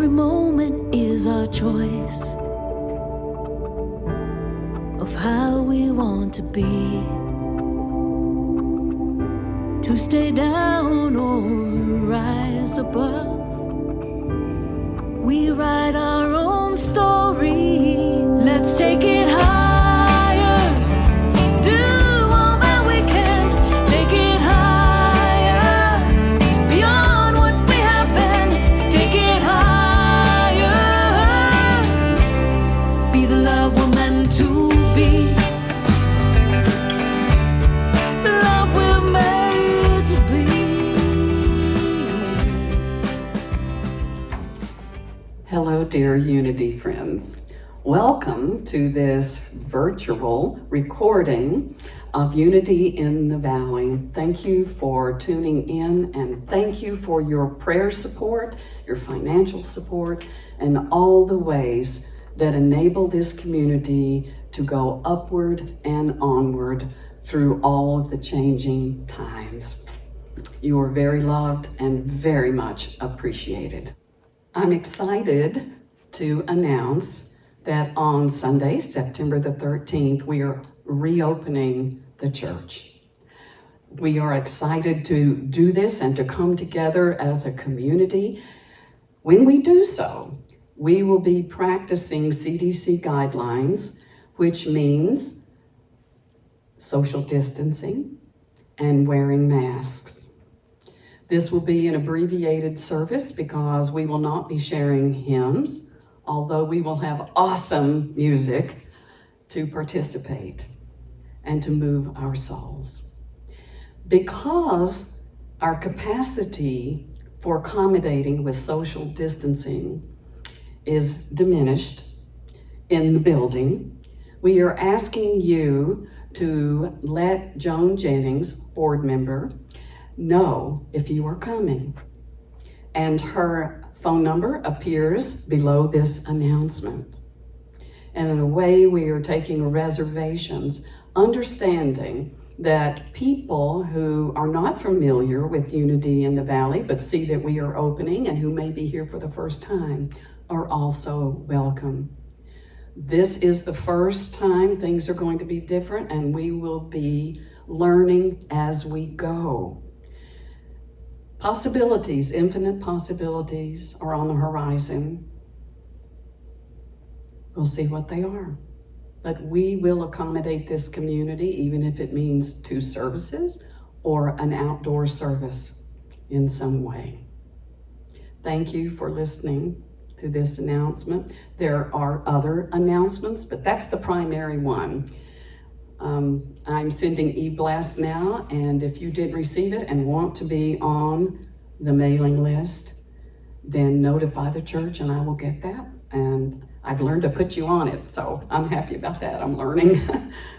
Every moment is our choice of how we want to be, to stay down or rise above. We write our own story. Let's take it higher, do all that we can. Take it higher, beyond what we have been. Take it higher, be the love we're meant to be, the love we're made to be. Hello, dear Unity friends. Welcome to this virtual recording of Unity in the Valley. Thank you for tuning in, and thank you for your prayer support, your financial support, and all the ways that enable this community to go upward and onward through all of the changing times. You are very loved and very much appreciated. I'm excited to announce that on Sunday, September the 13th, we are reopening the church. We are excited to do this and to come together as a community. When we do so, we will be practicing CDC guidelines, which means social distancing and wearing masks. This will be an abbreviated service because we will not be sharing hymns, although we will have awesome music to participate and to move our souls. Because our capacity for accommodating with social distancing is diminished in the building, we are asking you to let Joan Jennings, board member, know if you are coming. And her phone number appears below this announcement. And in a way, we are taking reservations, understanding that people who are not familiar with Unity in the Valley, but see that we are opening and who may be here for the first time, are also welcome. This is the first time things are going to be different, and we will be learning as we go. Possibilities, infinite possibilities are on the horizon. We'll see what they are. But we will accommodate this community, even if it means 2 services or an outdoor service in some way. Thank you for listening to this announcement. There are other announcements, but that's the primary one. I'm sending e-blasts now, and if you did receive it and want to be on the mailing list, then notify the church and I will get that. And I've learned to put you on it, so I'm happy about that. I'm learning.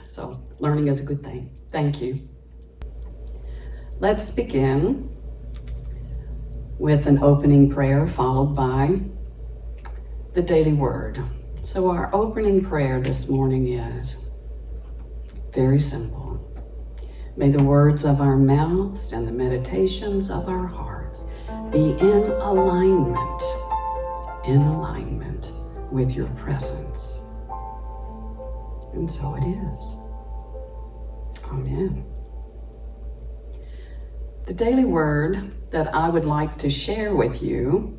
So learning is a good thing. Thank you. Let's begin with an opening prayer followed by the daily word. So our opening prayer this morning is very simple. May the words of our mouths and the meditations of our hearts be in alignment with your presence. And so it is. Amen. The daily word that I would like to share with you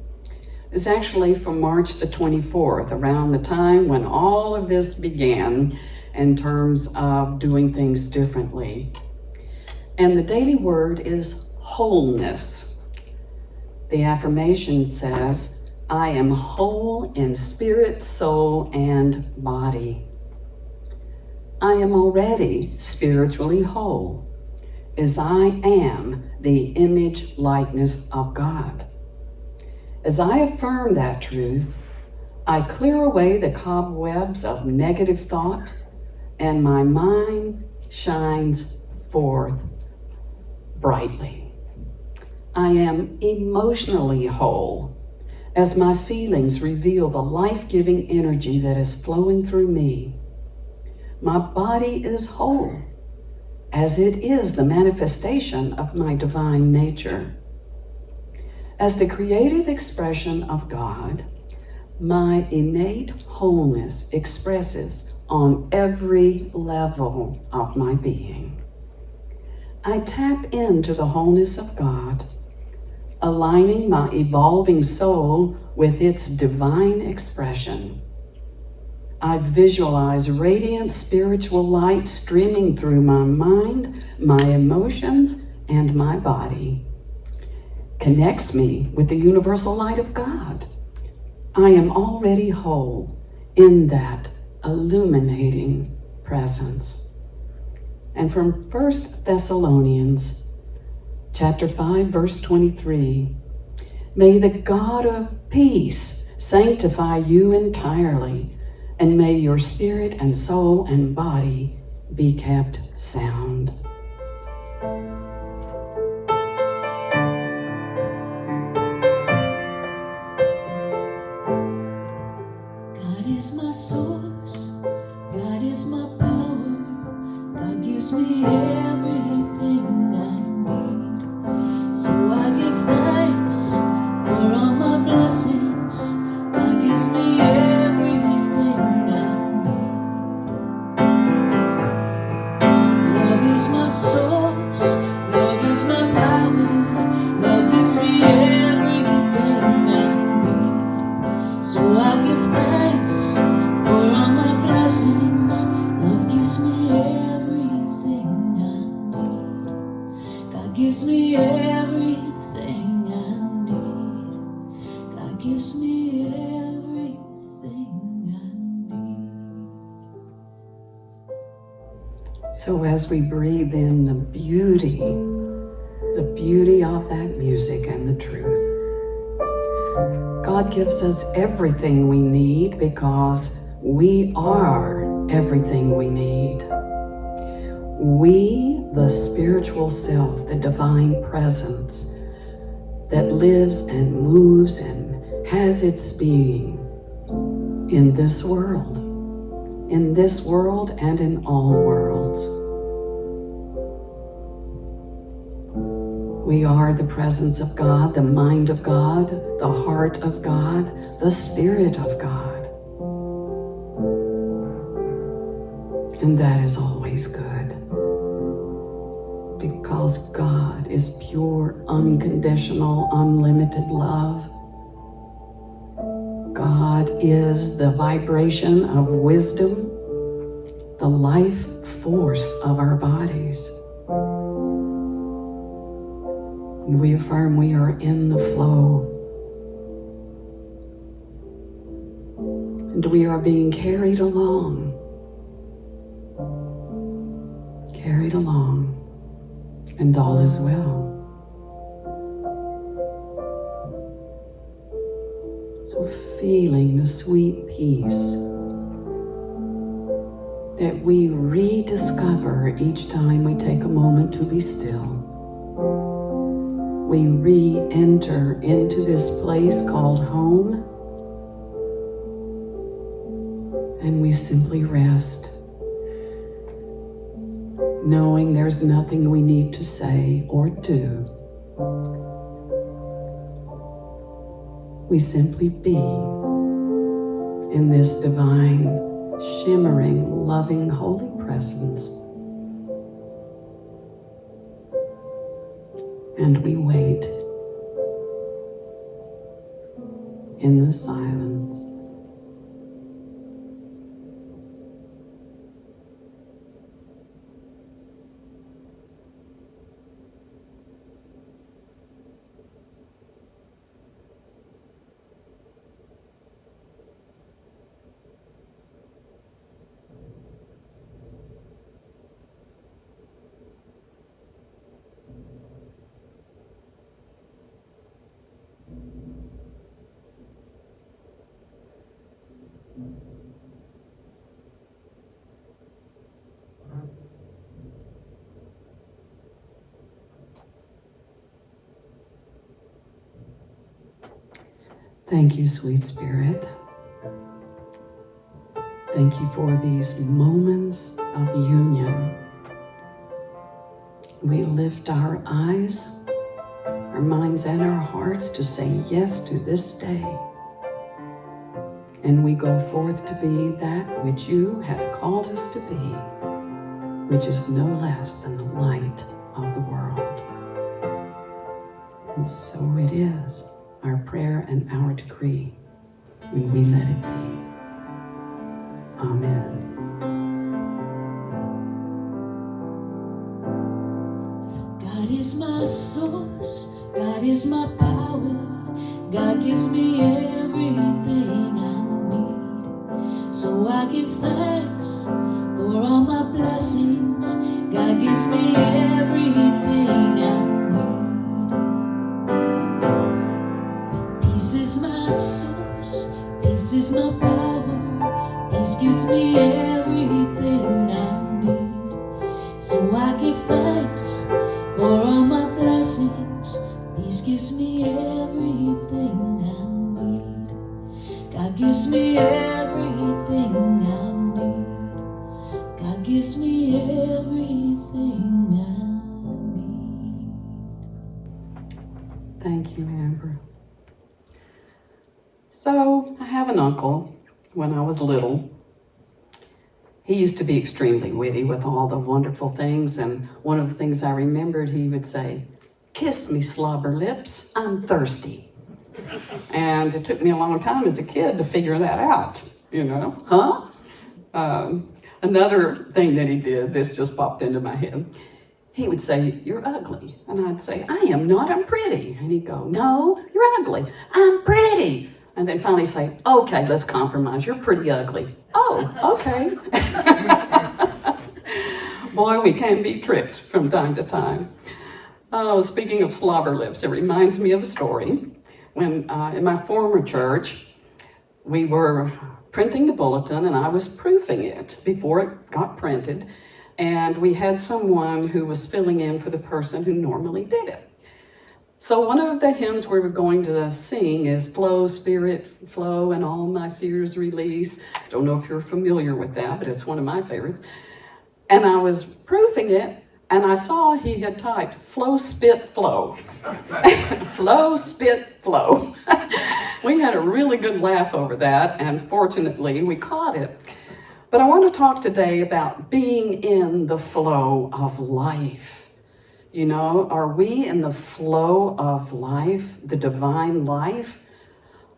is actually from March the 24th, around the time when all of this began in terms of doing things differently. And the daily word is wholeness. The affirmation says, I am whole in spirit, soul, and body. I am already spiritually whole, as I am the image likeness of God. As I affirm that truth, I clear away the cobwebs of negative thought, and my mind shines forth brightly. I am emotionally whole, as my feelings reveal the life-giving energy that is flowing through me. My body is whole, as it is the manifestation of my divine nature. As the creative expression of God, My innate wholeness expresses on every level of my being. I tap into the wholeness of God, aligning my evolving soul with its divine expression. I visualize radiant spiritual light streaming through my mind, my emotions, and my body. Connects me with the universal light of God. I am already whole in that illuminating presence. And from 1 Thessalonians chapter 5, verse 23, may the God of peace sanctify you entirely, and may your spirit and soul and body be kept sound. God is my source, God is my power, God gives me everything I need. So I give thanks for all my blessings, God gives me everything I need. Love is my source, love is my power, love gives me everything I need. So I give thanks for all my blessings. Love gives me everything I need. God gives me everything I need. God gives me everything I need. So as we breathe in the beauty of that music and the truth, God gives us everything we need because we are everything we need. We, the spiritual self, the divine presence that lives and moves and has its being in this world and in all worlds. We are the presence of God, the mind of God, the heart of God, the Spirit of God. And that is always good, because God is pure, unconditional, unlimited love. God is the vibration of wisdom, the life force of our bodies. And we affirm we are in the flow. And we are being carried along, and all is well. So feeling the sweet peace that we rediscover each time we take a moment to be still. We re-enter into this place called home, and we simply rest, knowing there's nothing we need to say or do. We simply be in this divine, shimmering, loving, holy presence. And we wait in the silence. Thank you, sweet Spirit. Thank you for these moments of union. We lift our eyes, our minds, and our hearts to say yes to this day. and we go forth to be that which you have called us to be, which is no less than the light of the world. And so it is our prayer and our decree when we let it be. Amen. God is my source, God is my power, God gives me everything I need. So I give thanks for all my blessings, God gives me everything I need. Peace is my source, peace is my power, peace gives me everything I need. So I give thanks for all my blessings, peace gives me everything I need. God gives me everything I need. God gives me everything I need. Thank you, Amber. So, I have an uncle. When I was little, he used to be extremely witty with all the wonderful things, and one of the things I remembered, he would say, "Kiss me, slobber lips, I'm thirsty." And it took me a long time as a kid to figure that out, Another thing that he did, this just popped into my head, he would say, "You're ugly." And I'd say, "I am not, I'm pretty." And he'd go, "No, you're ugly, I'm pretty." And then finally say, "Okay, let's compromise, you're pretty ugly." "Oh, okay." Boy, we can be tricked from time to time. Oh, speaking of slobber lips, it reminds me of a story. When in my former church, we were printing the bulletin and I was proofing it before it got printed. And we had someone who was filling in for the person who normally did it. So one of the hymns we were going to sing is "Flow, Spirit, Flow, and All My Fears Release." Don't know if you're familiar with that, but it's one of my favorites. And I was proofing it, and I saw he had typed "Flow, Spit, Flow." Flow, spit, flow. We had a really good laugh over that, and fortunately we caught it. But I want to talk today about being in the flow of life. Are we in the flow of life, the divine life,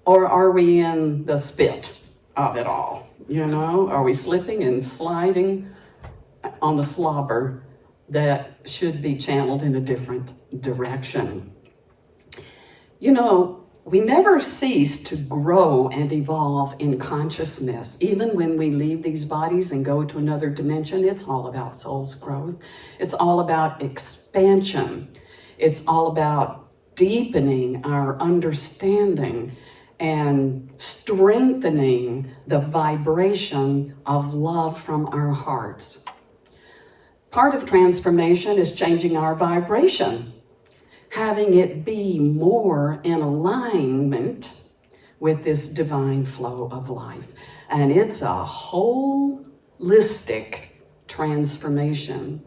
or are we in the spit of it all? Are we slipping and sliding on the slobber that should be channeled in a different direction? We never cease to grow and evolve in consciousness. Even when we leave these bodies and go to another dimension, it's all about soul's growth. It's all about expansion. It's all about deepening our understanding and strengthening the vibration of love from our hearts. Part of transformation is changing our vibration, having it be more in alignment with this divine flow of life. And it's a holistic transformation.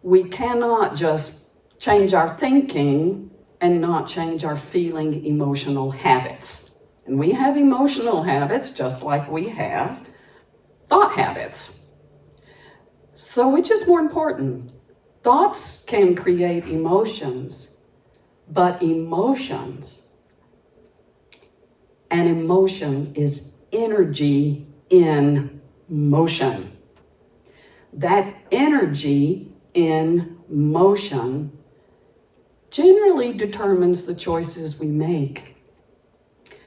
We cannot just change our thinking and not change our feeling emotional habits. And we have emotional habits just like we have thought habits. So which is more important? Thoughts can create emotions, but emotions, an emotion is energy in motion. That energy in motion generally determines the choices we make.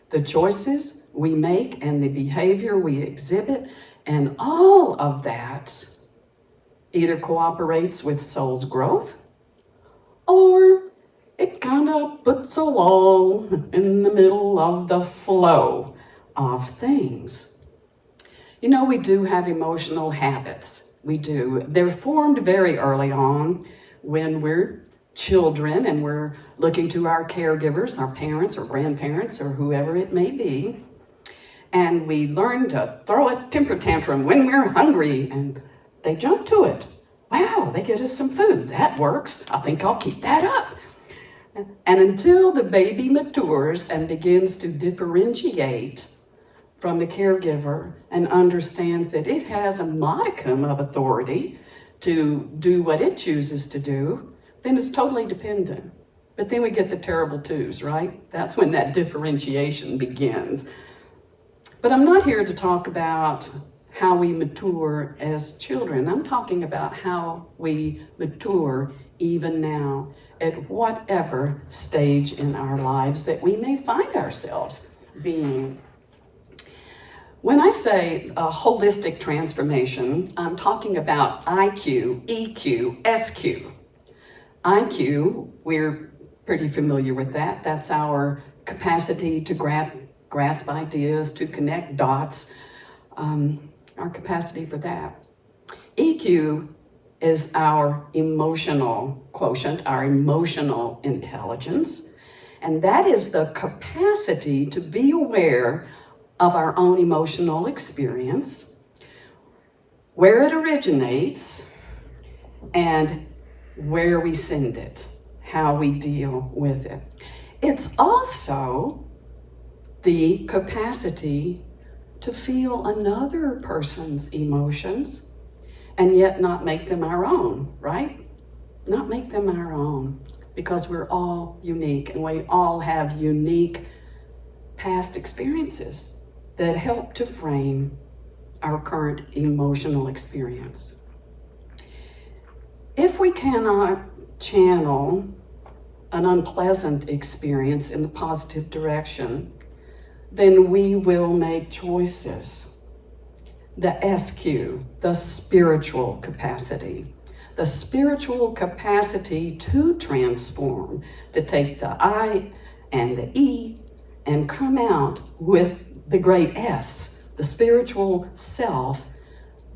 The choices we make and the behavior we exhibit, and all of that either cooperates with soul's growth or it kind of puts along in the middle of the flow of things. We do have emotional habits. We do. They're formed very early on when we're children and we're looking to our caregivers, our parents or grandparents or whoever it may be. And we learn to throw a temper tantrum when we're hungry and they jump to it. Wow, they get us some food. That works. I think I'll keep that up. And until the baby matures and begins to differentiate from the caregiver and understands that it has a modicum of authority to do what it chooses to do, then it's totally dependent. But then we get the terrible twos, right? That's when that differentiation begins. But I'm not here to talk about how we mature as children. I'm talking about how we mature even now at whatever stage in our lives that we may find ourselves being. When I say a holistic transformation, I'm talking about IQ, EQ, SQ. IQ, we're pretty familiar with that. That's our capacity to grasp ideas, to connect dots, our capacity for that. EQ is our emotional quotient, our emotional intelligence, and that is the capacity to be aware of our own emotional experience, where it originates, and where we send it, how we deal with it. It's also the capacity to feel another person's emotions and yet not make them our own, right? Not make them our own, because we're all unique and we all have unique past experiences that help to frame our current emotional experience. If we cannot channel an unpleasant experience in the positive direction, then we will make choices. The SQ, the spiritual capacity. The spiritual capacity to transform, to take the I and the E and come out with the great S, the spiritual self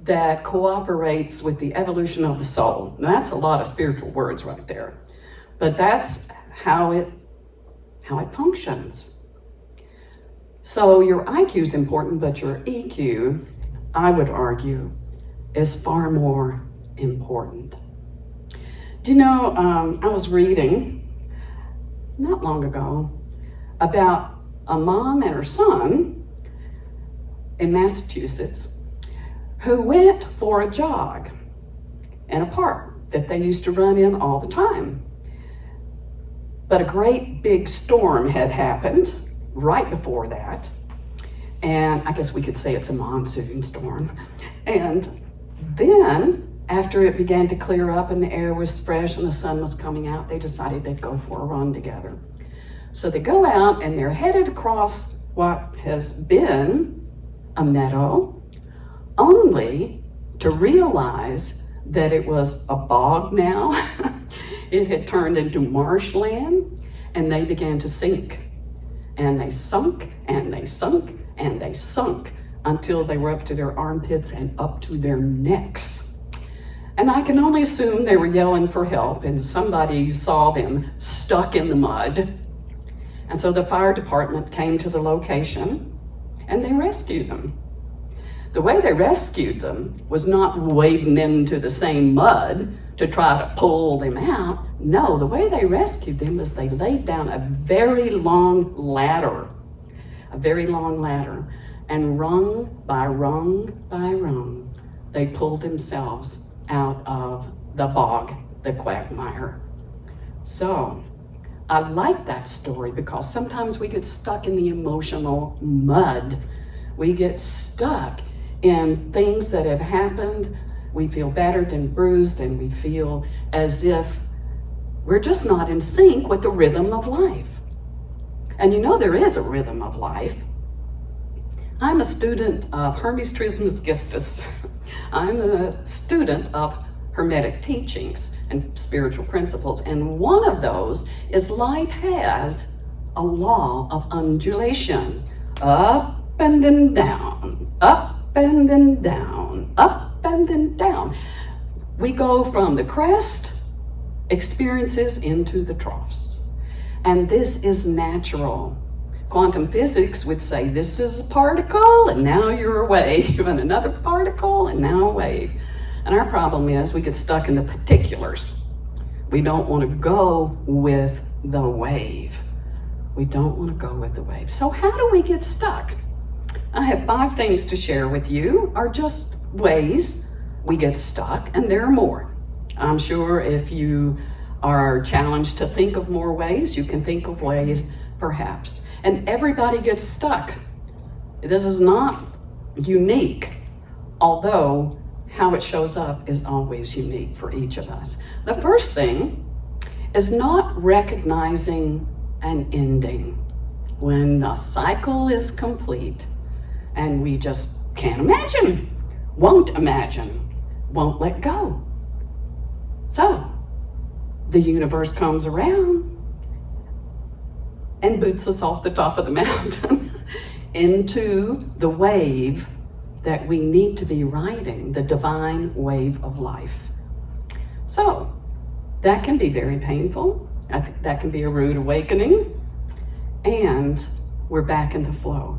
that cooperates with the evolution of the soul. Now, that's a lot of spiritual words right there, but that's how it functions. So your IQ is important, but your EQ, I would argue, is far more important. Do you know, I was reading not long ago about a mom and her son in Massachusetts who went for a jog in a park that they used to run in all the time. But a great big storm had happened right before that, and I guess we could say it's a monsoon storm. And then, after it began to clear up and the air was fresh and the sun was coming out, they decided they'd go for a run together. So they go out and they're headed across what has been a meadow, only to realize that it was a bog now. It had turned into marshland, and they began to sink. And they sunk, and they sunk, and they sunk until they were up to their armpits and up to their necks. And I can only assume they were yelling for help, and somebody saw them stuck in the mud. And so the fire department came to the location, and they rescued them. The way they rescued them was not wading into the same mud to try to pull them out. No, the way they rescued them was they laid down a very long ladder, and rung by rung by rung, they pulled themselves out of the bog, the quagmire. So I like that story because sometimes we get stuck in the emotional mud. We get stuck in things that have happened. We feel battered and bruised, and we feel as if we're just not in sync with the rhythm of life. And you know there is a rhythm of life. I'm a student of Hermes Trismegistus. I'm a student of Hermetic teachings and spiritual principles, and one of those is life has a law of undulation. Up and then down, up and then down, up and then down. We go from the crest experiences into the troughs. And this is natural. Quantum physics would say this is a particle and now you're a wave, and another particle and now a wave. And our problem is we get stuck in the particulars. We don't want to go with the wave. We don't want to go with the wave. So how do we get stuck? I have 5 things to share with you, are just ways we get stuck, and there are more. I'm sure if you are challenged to think of more ways, you can think of ways perhaps. And everybody gets stuck. This is not unique, although how it shows up is always unique for each of us. The first thing is not recognizing an ending when the cycle is complete and we just can't imagine, won't let go. So the universe comes around and boots us off the top of the mountain into the wave that we need to be riding, the divine wave of life. So that can be very painful. That can be a rude awakening, and we're back in the flow.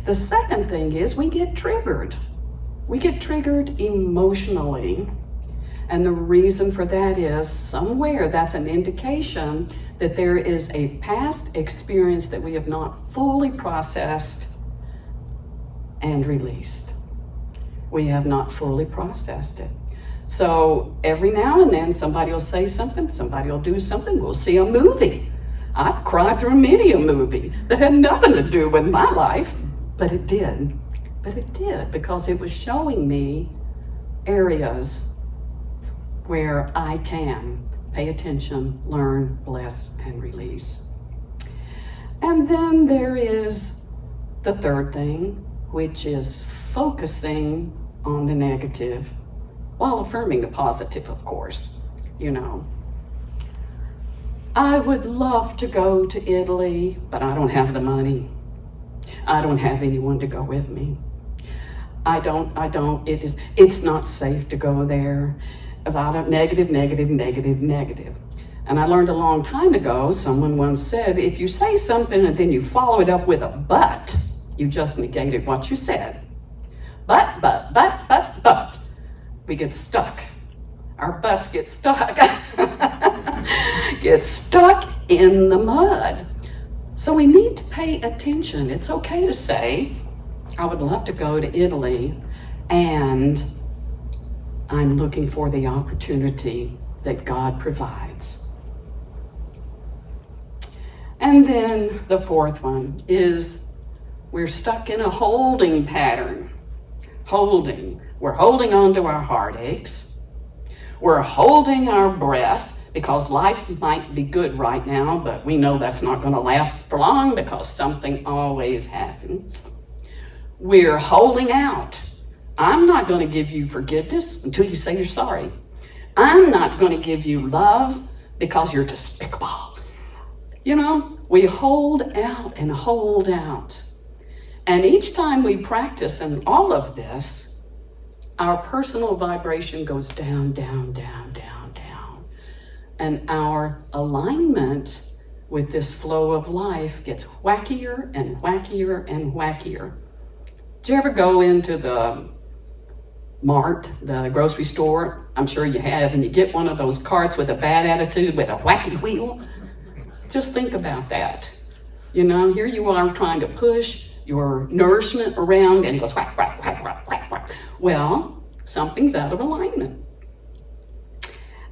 The second thing is we get triggered. We get triggered emotionally. And the reason for that is somewhere that's an indication that there is a past experience that we have not fully processed and released. We have not fully processed it. So every now and then somebody will say something, somebody will do something, we'll see a movie. I've cried through many a movie that had nothing to do with my life, but it did. But it did, because it was showing me areas where I can pay attention, learn, bless, and release. And then there is the third thing, which is focusing on the negative while affirming the positive, of course. You know, I would love to go to Italy, but I don't have the money. I don't have anyone to go with me. It's not safe to go there. A lot of negative. And I learned a long time ago, someone once said, if you say something and then you follow it up with a but, you just negated what you said. But. We get stuck. Our butts get stuck. Get stuck in the mud. So we need to pay attention. It's okay to say, I would love to go to Italy, and I'm looking for the opportunity that God provides. And then the fourth one is we're stuck in a holding pattern. We're holding on to our heartaches. We're holding our breath because life might be good right now, but we know that's not going to last for long because something always happens. We're holding out. I'm not going to give you forgiveness until you say you're sorry. I'm not going to give you love because you're despicable. You know, we hold out and hold out. And each time we practice in all of this, our personal vibration goes down. And our alignment with this flow of life gets wackier and wackier and wackier. Did you ever go into the mart, the grocery store? I'm sure you have, and you get one of those carts with a bad attitude with a wacky wheel. Just think about that. You know, here you are trying to push your nourishment around, and it goes whack, whack, whack, whack, whack, whack. Well, something's out of alignment.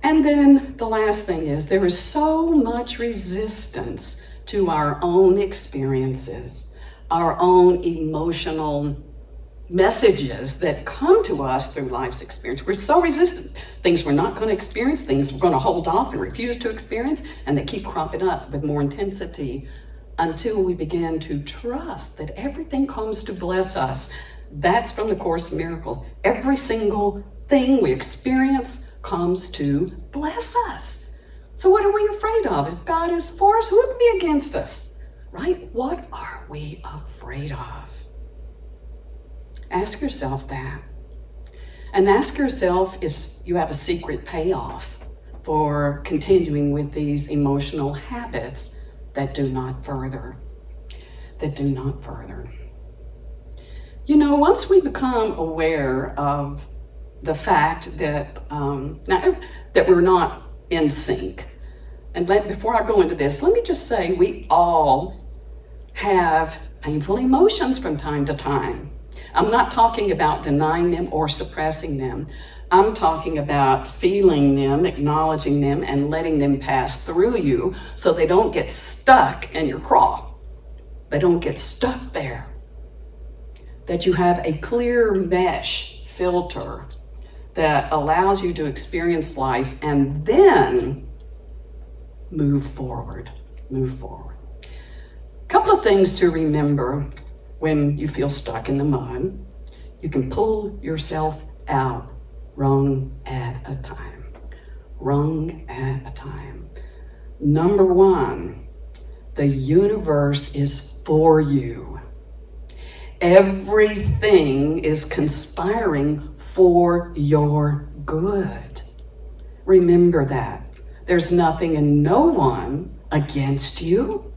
And then the last thing is there is so much resistance to our own experiences, our own emotional messages that come to us through life's experience. We're so resistant. Things we're not going to experience, things we're going to hold off and refuse to experience, and they keep cropping up with more intensity until we begin to trust that everything comes to bless us. That's from the Course in Miracles. Every single thing we experience comes to bless us. So what are we afraid of? If God is for us, who would be against us? Right? What are we afraid of? Ask yourself that. And ask yourself if you have a secret payoff for continuing with these emotional habits that do not further. You know, once we become aware of the fact that that we're not in sync, and before I go into this, let me just say we all have painful emotions from time to time. I'm not talking about denying them or suppressing them. I'm talking about feeling them, acknowledging them, and letting them pass through you so they don't get stuck in your craw. They don't get stuck there. That you have a clear mesh filter that allows you to experience life and then move forward. A couple of things to remember when you feel stuck in the mud. You can pull yourself out rung at a time. Rung at a time. Number one, the universe is for you. Everything is conspiring for your good. Remember that. There's nothing and no one against you.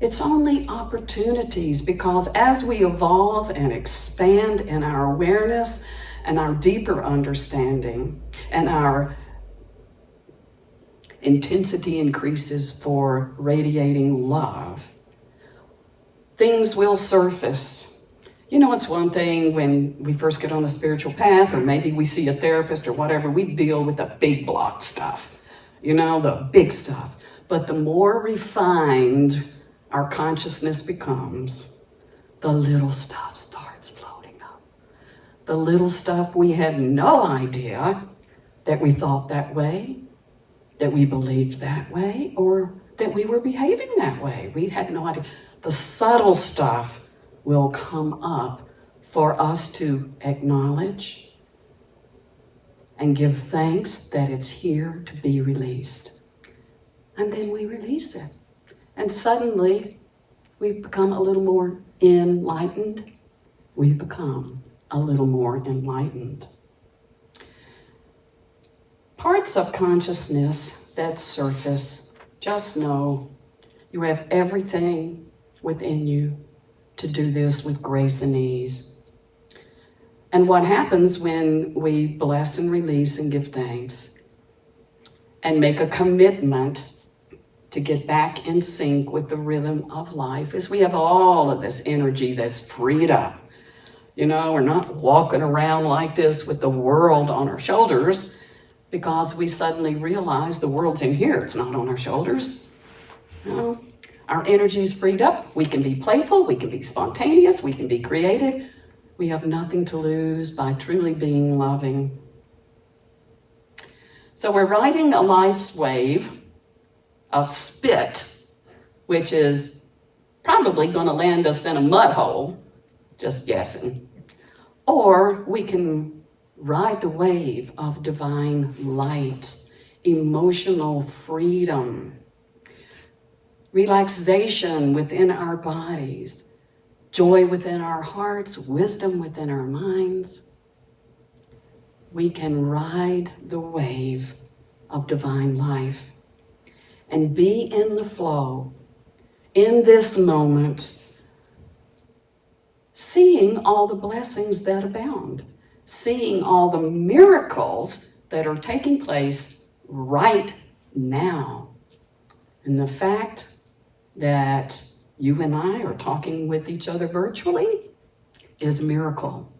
It's only opportunities, because as we evolve and expand in our awareness and our deeper understanding and our intensity increases for radiating love, things will surface. You know, it's one thing when we first get on a spiritual path, or maybe we see a therapist or whatever, we deal with the big block stuff, you know, the big stuff. But the more refined our consciousness becomes, the little stuff starts floating up. The little stuff we had no idea that we thought that way, that we believed that way, or that we were behaving that way. We had no idea. The subtle stuff will come up for us to acknowledge and give thanks that it's here to be released. And then we release it. And suddenly, we've become a little more enlightened. We've become a little more enlightened. Parts of consciousness that surface, just know you have everything within you to do this with grace and ease. And what happens when we bless and release and give thanks and make a commitment to get back in sync with the rhythm of life is we have all of this energy that's freed up. You know, we're not walking around like this with the world on our shoulders because we suddenly realize the world's in here, it's not on our shoulders. No, our energy is freed up. We can be playful, we can be spontaneous, we can be creative. We have nothing to lose by truly being loving. So we're riding a life's wave of spit, which is probably going to land us in a mud hole, just guessing. Or we can ride the wave of divine light, emotional freedom, relaxation within our bodies, joy within our hearts, wisdom within our minds. We can ride the wave of divine life and be in the flow, in this moment, seeing all the blessings that abound, seeing all the miracles that are taking place right now. And the fact that you and I are talking with each other virtually is a miracle.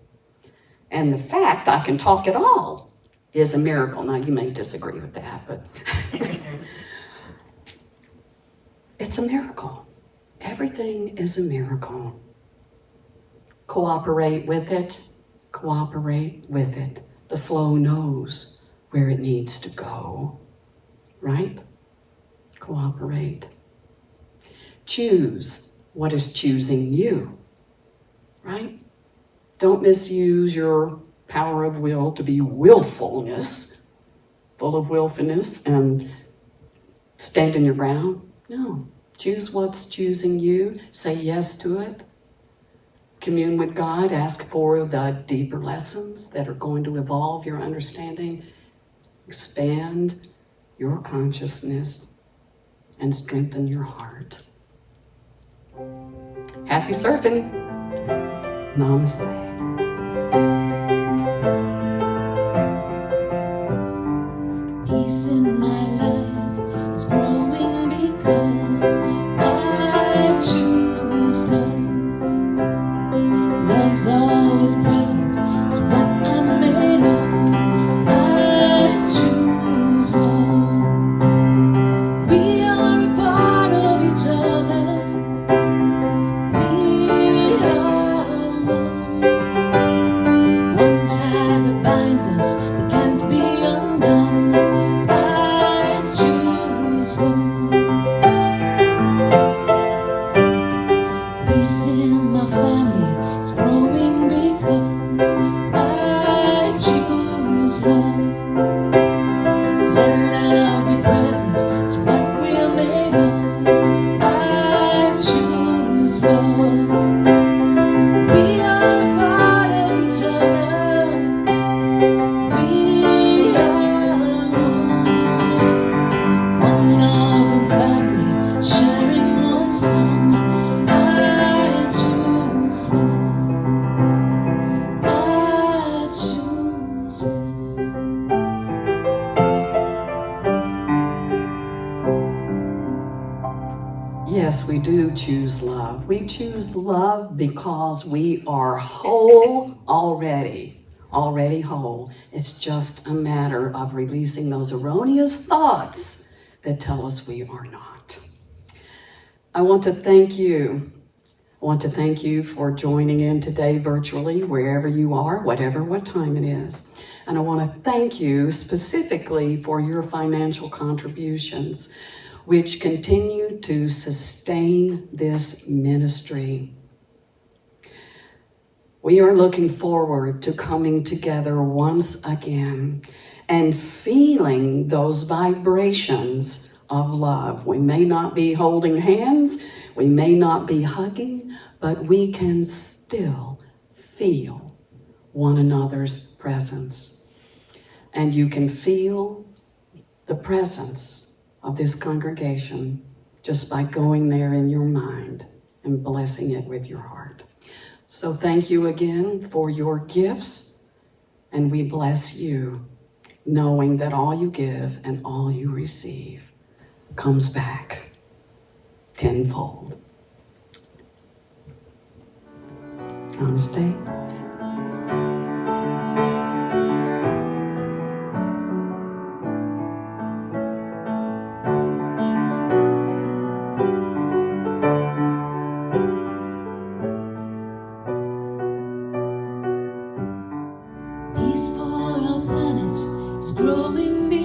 And the fact I can talk at all is a miracle. Now, you may disagree with that, but it's a miracle. Everything is a miracle. Cooperate with it. Cooperate with it. The flow knows where it needs to go, right? Cooperate. Choose what is choosing you, right? Don't misuse your power of will to be willfulness, full of willfulness, and stand in your ground. No, choose what's choosing you. Say yes to it. Commune with God. Ask for the deeper lessons that are going to evolve your understanding, expand your consciousness, and strengthen your heart. Happy surfing. Namaste. Peace in my life is growing because I choose love. Yes, we do choose love. We choose love because we are whole already whole. It's just a matter of releasing those erroneous thoughts that tell us we are not. I want to thank you. I want to thank you for joining in today virtually, wherever you are, what time it is. And I want to thank you specifically for your financial contributions, which continue to sustain this ministry. We are looking forward to coming together once again and feeling those vibrations of love. We may not be holding hands, we may not be hugging, but we can still feel one another's presence. And you can feel the presence of this congregation just by going there in your mind and blessing it with your heart. So thank you again for your gifts, and we bless you, knowing that all you give and all you receive comes back tenfold. Namaste. Peace for our planet is growing beyond.